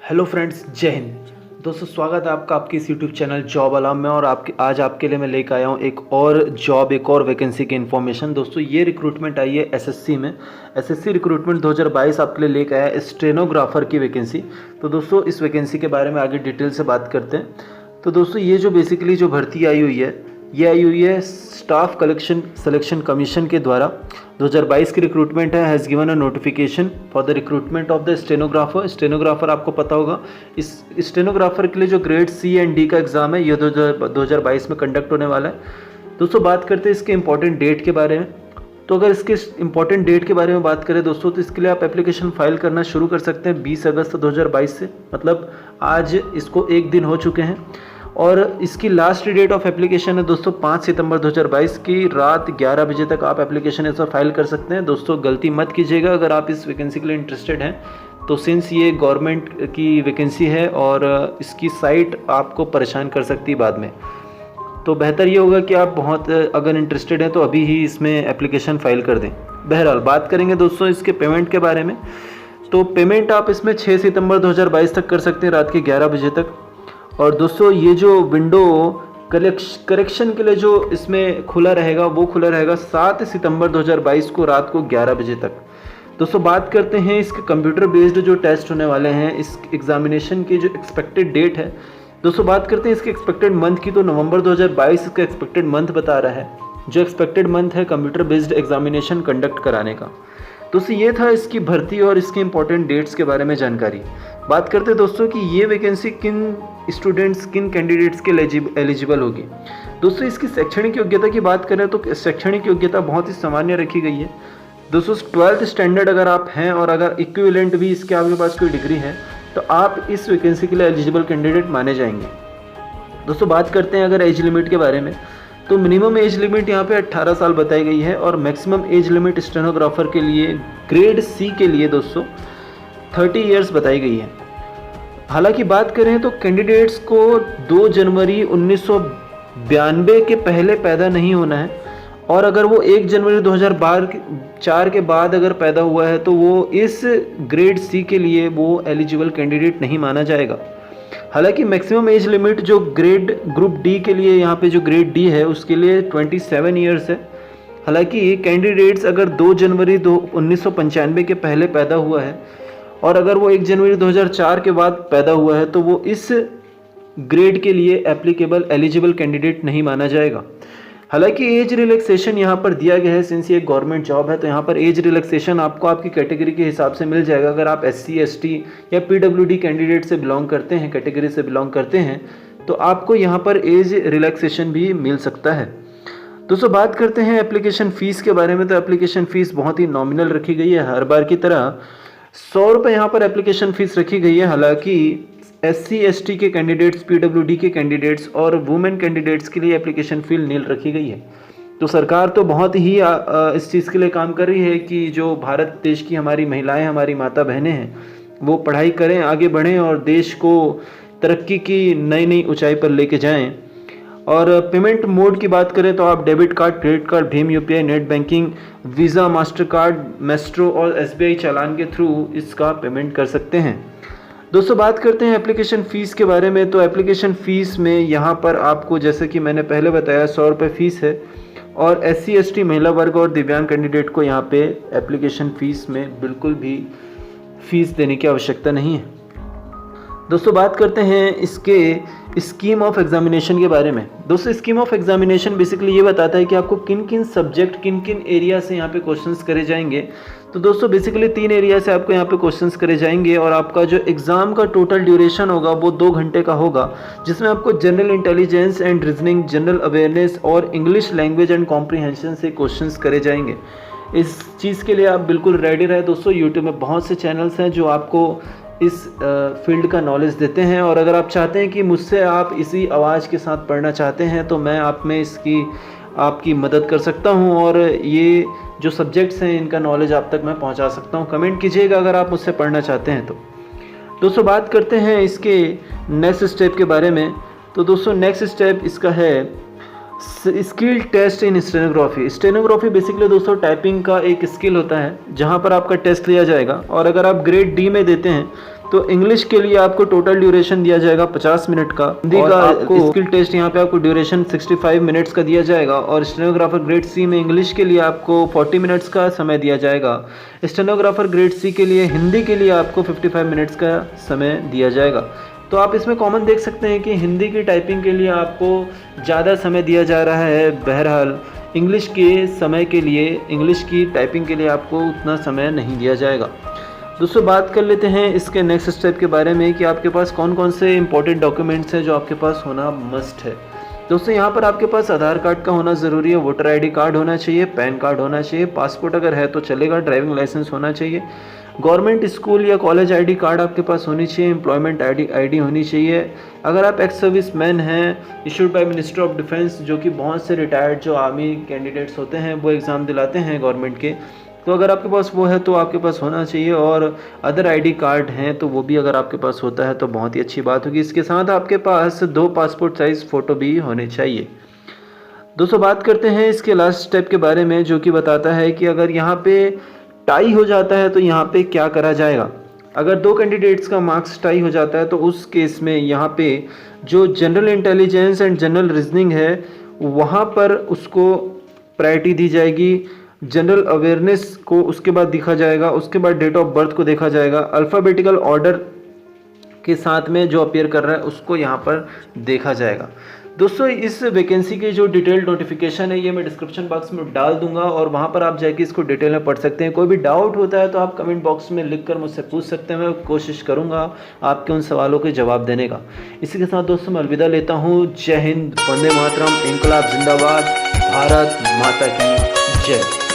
Hello friends, जय हिंद। दोस्तों, स्वागत है आपका आपके इस यूट्यूब चैनल जॉब अलार्म में। और आज आपके लिए मैं लेकर आया हूँ एक और वैकेंसी की इन्फॉर्मेशन। दोस्तों, ये रिक्रूटमेंट आई है एसएससी में। एसएससी रिक्रूटमेंट 2022 आपके लिए लेकर आया है स्टेनोग्राफर की वैकेंसी। तो दोस्तों, इस वैकेंसी के बारे में आगे डिटेल से बात करते हैं। तो दोस्तों, ये जो बेसिकली जो भर्ती आई हुई है, ये आई हुई है स्टाफ कलेक्शन सिलेक्शन कमीशन के द्वारा। 2022 की रिक्रूटमेंट है। Has given a notification for the recruitment of the stenographer. Stenographer आपको पता होगा, इस स्टेनोग्राफर के लिए जो ग्रेड सी एंड डी का एग्ज़ाम है, ये 2022 में कंडक्ट होने वाला है। दोस्तों, बात करते हैं इसके इंपॉर्टेंट डेट के बारे में। तो अगर इसके इंपॉर्टेंट डेट के बारे में बात करें दोस्तों, तो इसके लिए आप एप्लीकेशन फाइल करना शुरू कर सकते हैं 20 अगस्त 2022 से। मतलब आज इसको एक दिन हो चुके हैं। और इसकी लास्ट डेट ऑफ एप्लीकेशन है दोस्तों 5 सितंबर 2022 की रात 11 बजे तक आप एप्लीकेशन ऐसा फाइल कर सकते हैं। दोस्तों, गलती मत कीजिएगा अगर आप इस वैकेंसी के लिए इंटरेस्टेड हैं तो, सिंस ये गवर्नमेंट की वैकेंसी है और इसकी साइट आपको परेशान कर सकती है बाद में। तो बेहतर ये होगा कि आप बहुत अगर इंटरेस्टेड हैं तो अभी ही इसमें एप्लीकेशन फाइल कर दें। बहरहाल, बात करेंगे दोस्तों इसके पेमेंट के बारे में। तो पेमेंट आप इसमें 6 सितंबर 2022 तक कर सकते हैं रात के 11 बजे तक। और दोस्तों, ये जो विंडो करेक्शन के लिए जो इसमें खुला रहेगा, वो खुला रहेगा 7 सितंबर 2022 को रात को 11 बजे तक। दोस्तों, बात करते हैं इसके कंप्यूटर बेस्ड जो टेस्ट होने वाले हैं, इस एग्जामिनेशन की जो एक्सपेक्टेड डेट है। दोस्तों, बात करते हैं इसके एक्सपेक्टेड मंथ की। तो नवंबर 2022 इसका एक्सपेक्टेड मंथ बता रहा है, जो एक्सपेक्टेड मंथ है कंप्यूटर बेस्ड एग्जामिनेशन कंडक्ट कराने का। दोस्तों, ये था इसकी भर्ती और इसके इंपॉर्टेंट डेट्स के बारे में जानकारी। बात करते हैं दोस्तों कि ये वैकेंसी किन स्टूडेंट्स, किन कैंडिडेट्स के एलिजिबल होगी। दोस्तों, इसकी शैक्षणिक योग्यता की बात करें तो शैक्षणिक योग्यता बहुत ही सामान्य रखी गई है। दोस्तों, 12th स्टैंडर्ड अगर आप हैं और अगर इक्विवेलेंट भी इसके आपके पास कोई डिग्री है तो आप इस वैकेंसी के लिए एलिजिबल कैंडिडेट माने जाएंगे। दोस्तों, बात करते हैं अगर एज लिमिट के बारे में, तो मिनिमम एज लिमिट यहाँ पे 18 साल बताई गई है और मैक्सिमम एज लिमिट स्टेनोग्राफर के लिए ग्रेड सी के लिए दोस्तों 30 ईयर्स बताई गई है। हालांकि बात करें तो कैंडिडेट्स को 2 जनवरी 1992 के पहले पैदा नहीं होना है, और अगर वो 1 जनवरी 2004 के बाद अगर पैदा हुआ है तो वो इस ग्रेड सी के लिए वो एलिजिबल कैंडिडेट नहीं माना जाएगा। हालांकि मैक्सिमम एज लिमिट जो ग्रेड ग्रुप डी के लिए, यहाँ पे जो ग्रेड डी है उसके लिए 27 ईयर्स है। हालांकि कैंडिडेट्स अगर 2 जनवरी 1995 के पहले पैदा हुआ है और अगर वो 1 जनवरी 2004 के बाद पैदा हुआ है तो वो इस ग्रेड के लिए एप्लीकेबल एलिजिबल कैंडिडेट नहीं माना जाएगा। हालांकि एज रिलैक्सेशन यहाँ पर दिया गया है, सिंस ये गवर्नमेंट जॉब है तो यहाँ पर एज रिलैक्सेशन आपको आपकी कैटेगरी के हिसाब से मिल जाएगा। अगर आप SC ST या PWD कैंडिडेट से बिलोंग करते हैं, कैटेगरी से बिलोंग करते हैं, तो आपको यहाँ पर एज रिलैक्सेशन भी मिल सकता है। दोस्तों, बात करते हैं एप्लीकेशन फ़ीस के बारे में। तो एप्लीकेशन फ़ीस बहुत ही नॉमिनल रखी गई है, हर बार की तरह 100 रुपये यहाँ पर एप्लीकेशन फ़ीस रखी गई है। हालांकि SC ST के कैंडिडेट्स, PWD के कैंडिडेट्स और वुमेन कैंडिडेट्स के लिए एप्लीकेशन फ़ी नील रखी गई है। तो सरकार तो बहुत ही इस चीज़ के लिए काम कर रही है कि जो भारत देश की हमारी महिलाएं, हमारी माता बहनें हैं, वो पढ़ाई करें, आगे बढ़ें और देश को तरक्की की नई नई ऊंचाई पर लेके जाएं। और पेमेंट मोड की बात करें तो आप debit card, credit card, Bhim UPI, net banking, visa, master card, maestro और SBI चालान के थ्रू इसका पेमेंट कर सकते हैं। दोस्तों, बात करते हैं एप्लीकेशन फ़ीस के बारे में। तो एप्लीकेशन फ़ीस में यहाँ पर आपको, जैसे कि मैंने पहले बताया, 100 रुपये फ़ीस है और SC ST महिला वर्ग और दिव्यांग कैंडिडेट को यहाँ पे एप्लीकेशन फ़ीस में बिल्कुल भी फ़ीस देने की आवश्यकता नहीं है। दोस्तों, बात करते हैं इसके स्कीम ऑफ एग्जामिनेशन के बारे में। दोस्तों, स्कीम ऑफ एग्जामिनेशन बेसिकली ये बताता है कि आपको किन किन सब्जेक्ट, किन किन एरिया से यहाँ पे क्वेश्चंस करे जाएंगे। तो दोस्तों, बेसिकली 3 एरिया से आपको यहाँ पे क्वेश्चंस करे जाएंगे और आपका जो एग्ज़ाम का टोटल ड्यूरेशन होगा वो 2 घंटे का होगा, जिसमें आपको general intelligence and reasoning, general awareness और इंग्लिश लैंग्वेज एंड कॉम्प्रीहेंशन से क्वेश्चंस करे जाएंगे। इस चीज़ के लिए आप बिल्कुल रेडी रहे दोस्तों। यूट्यूब में बहुत से चैनल्स हैं जो आपको इस फील्ड का नॉलेज देते हैं, और अगर आप चाहते हैं कि मुझसे आप इसी आवाज़ के साथ पढ़ना चाहते हैं तो मैं आप में इसकी आपकी मदद कर सकता हूं और ये जो सब्जेक्ट्स हैं इनका नॉलेज आप तक मैं पहुंचा सकता हूं। कमेंट कीजिएगा अगर आप मुझसे पढ़ना चाहते हैं तो। दोस्तों, बात करते हैं इसके नेक्स्ट स्टेप के बारे में। तो दोस्तों, नेक्स्ट स्टेप इसका है स्किल टेस्ट इन स्टेनोग्राफी। स्टेनोग्राफी बेसिकली दोस्तों टाइपिंग का एक स्किल होता है जहां पर आपका टेस्ट लिया जाएगा, और अगर आप ग्रेड डी में देते हैं तो इंग्लिश के लिए आपको टोटल ड्यूरेशन दिया जाएगा 50 मिनट का। हिंदी का आपको स्किल टेस्ट यहाँ पे आपको ड्यूरेशन 65 मिनट्स का दिया जाएगा। और स्टेनोग्राफर ग्रेड सी में इंग्लिश के लिए आपको 40 मिनट्स का समय दिया जाएगा। स्टेनोग्राफर ग्रेड सी के लिए हिंदी के लिए आपको 55 मिनट्स का समय दिया जाएगा। तो आप इसमें कॉमन देख सकते हैं कि हिंदी की टाइपिंग के लिए आपको ज़्यादा समय दिया जा रहा है। बहरहाल इंग्लिश के समय के लिए, इंग्लिश की टाइपिंग के लिए आपको उतना समय नहीं दिया जाएगा। दोस्तों बात कर लेते हैं इसके नेक्स्ट स्टेप के बारे में कि आपके पास कौन कौन से इंपॉर्टेंट डॉक्यूमेंट्स हैं जो आपके पास होना मस्ट है। दोस्तों यहाँ पर आपके पास आधार कार्ड का होना ज़रूरी है, वोटर आईडी कार्ड होना चाहिए, पैन कार्ड होना चाहिए, पासपोर्ट अगर है तो चलेगा, ड्राइविंग लाइसेंस होना चाहिए, गवर्नमेंट स्कूल या कॉलेज आईडी कार्ड आपके पास होनी चाहिए, एम्प्लॉयमेंट आईडी होनी चाहिए। अगर आप एक्स सर्विस मैन हैं issued by minister of defence, जो कि बहुत से रिटायर्ड जो आर्मी कैंडिडेट्स होते हैं वो एग्ज़ाम दिलाते हैं गवर्नमेंट के, तो अगर आपके पास वो है तो आपके पास होना चाहिए। और अदर आईडी कार्ड हैं तो वो भी अगर आपके पास होता है तो बहुत ही अच्छी बात होगी। इसके साथ आपके पास 2 पासपोर्ट साइज़ फ़ोटो भी होने चाहिए। दोस्तों बात करते हैं इसके लास्ट स्टेप के बारे में, जो कि बताता है कि अगर यहाँ पे टाई हो जाता है तो यहाँ पे क्या करा जाएगा। अगर 2 कैंडिडेट्स का मार्क्स टाई हो जाता है तो उस केस में यहाँ पे जो general intelligence and general reasoning है वहाँ पर उसको प्रायोरिटी दी जाएगी, जनरल अवेयरनेस को उसके बाद देखा जाएगा, उसके बाद डेट ऑफ बर्थ को देखा जाएगा, अल्फ़ाबेटिकल ऑर्डर के साथ में जो अपीयर कर रहा है उसको यहाँ पर देखा जाएगा। दोस्तों इस वैकेंसी की जो डिटेल नोटिफिकेशन है ये मैं डिस्क्रिप्शन बॉक्स में डाल दूंगा और वहाँ पर आप जाके इसको डिटेल में पढ़ सकते हैं। कोई भी डाउट होता है तो आप कमेंट बॉक्स में लिख कर मुझसे पूछ सकते हैं, मैं कोशिश करूँगा आपके उन सवालों के जवाब देने का। इसी के साथ दोस्तों मैं अलविदा लेता हूँ। जय हिंद, वंदे मातरम, इंकलाब जिंदाबाद, भारत माता की जय।